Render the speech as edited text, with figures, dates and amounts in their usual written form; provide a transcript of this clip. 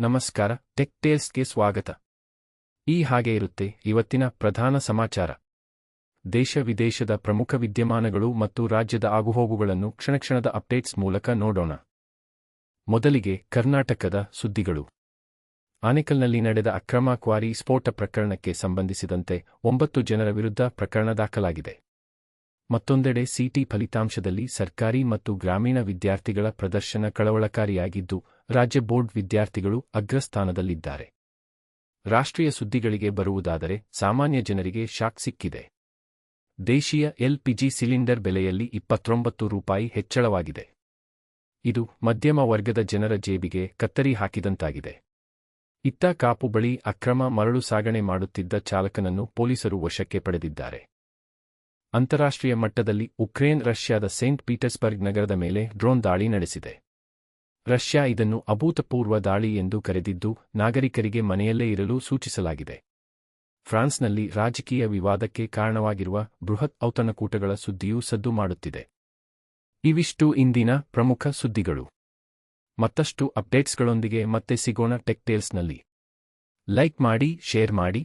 ನಮಸ್ಕಾರ, ಟೆಕ್ ಟೇಲ್ಸ್ಗೆ ಸ್ವಾಗತ. ಹಾಗೆ ಇರುತ್ತೆ ಇವತ್ತಿನ ಪ್ರಧಾನ ಸಮಾಚಾರ. ದೇಶ ವಿದೇಶದ ಪ್ರಮುಖ ವಿದ್ಯಮಾನಗಳು ಮತ್ತು ರಾಜ್ಯದ ಆಗುಹೋಗುಗಳನ್ನು ಕ್ಷಣಕ್ಷಣದ ಅಪ್ಡೇಟ್ಸ್ ಮೂಲಕ ನೋಡೋಣ. ಮೊದಲಿಗೆ ಕರ್ನಾಟಕದ ಸುದ್ದಿಗಳು. ಆನೇಕಲ್ನಲ್ಲಿ ನಡೆದ ಅಕ್ರಮ ಕ್ವಾರಿ ಸ್ಫೋಟ ಪ್ರಕರಣಕ್ಕೆ ಸಂಬಂಧಿಸಿದಂತೆ 9 ಜನರ ವಿರುದ್ಧ ಪ್ರಕರಣ ದಾಖಲಾಗಿದೆ. ಮತ್ತೊಂದೆಡೆ ಸಿಟಿ ಫಲಿತಾಂಶದಲ್ಲಿ ಸರ್ಕಾರಿ ಮತ್ತು ಗ್ರಾಮೀಣ ವಿದ್ಯಾರ್ಥಿಗಳ ಪ್ರದರ್ಶನ ಕಳವಳಕಾರಿಯಾಗಿದ್ದು, ರಾಜ್ಯ ಬೋರ್ಡ್ ವಿದ್ಯಾರ್ಥಿಗಳು ಅಗ್ರಸ್ಥಾನದಲ್ಲಿದ್ದಾರೆ. ರಾಷ್ಟ್ರೀಯ ಸುದ್ದಿಗಳಿಗೆ ಬರುವುದಾದರೆ, ಸಾಮಾನ್ಯ ಜನರಿಗೆ ಶಾಕ್ ಸಿಕ್ಕಿದೆ. ದೇಶೀಯ ಎಲ್ಪಿಜಿ ಸಿಲಿಂಡರ್ ಬೆಲೆಯಲ್ಲಿ 29 ರೂಪಾಯಿ ಹೆಚ್ಚಳವಾಗಿದೆ. ಇದು ಮಧ್ಯಮ ವರ್ಗದ ಜನರ ಜೇಬಿಗೆ ಕತ್ತರಿ ಹಾಕಿದಂತಾಗಿದೆ. ಇತ್ತ ಕಾಪು ಬಳಿ ಅಕ್ರಮ ಮರಳು ಸಾಗಣೆ ಮಾಡುತ್ತಿದ್ದ ಚಾಲಕನನ್ನು ಪೊಲೀಸರು ವಶಕ್ಕೆ ಪಡೆದಿದ್ದಾರೆ. ಅಂತಾರಾಷ್ಟ್ರೀಯ ಮಟ್ಟದಲ್ಲಿ ಉಕ್ರೇನ್ ರಷ್ಯಾದ ಸೇಂಟ್ ಪೀಟರ್ಸ್ಬರ್ಗ್ ನಗರದ ಮೇಲೆ ಡ್ರೋನ್ ದಾಳಿ ನಡೆಸಿದೆ. ರಷ್ಯಾ ಇದನ್ನು ಅಭೂತಪೂರ್ವ ದಾಳಿ ಎಂದು ಕರೆದಿದ್ದು, ನಾಗರಿಕರಿಗೆ ಮನೆಯಲ್ಲೇ ಇರಲು ಸೂಚಿಸಲಾಗಿದೆ. ಫ್ರಾನ್ಸ್ನಲ್ಲಿ ರಾಜಕೀಯ ವಿವಾದಕ್ಕೆ ಕಾರಣವಾಗಿರುವ ಬೃಹತ್ ಔತಣಕೂಟಗಳ ಸುದ್ದಿಯೂ ಸದ್ದು ಮಾಡುತ್ತಿದೆ. ಇವಿಷ್ಟು ಇಂದಿನ ಪ್ರಮುಖ ಸುದ್ದಿಗಳು. ಮತ್ತಷ್ಟು ಅಪ್ಡೇಟ್ಸ್ಗಳೊಂದಿಗೆ ಮತ್ತೆ ಸಿಗೋಣ ಟೆಕ್ ಟೇಲ್ಸ್ನಲ್ಲಿ. ಲೈಕ್ ಮಾಡಿ, ಶೇರ್ ಮಾಡಿ,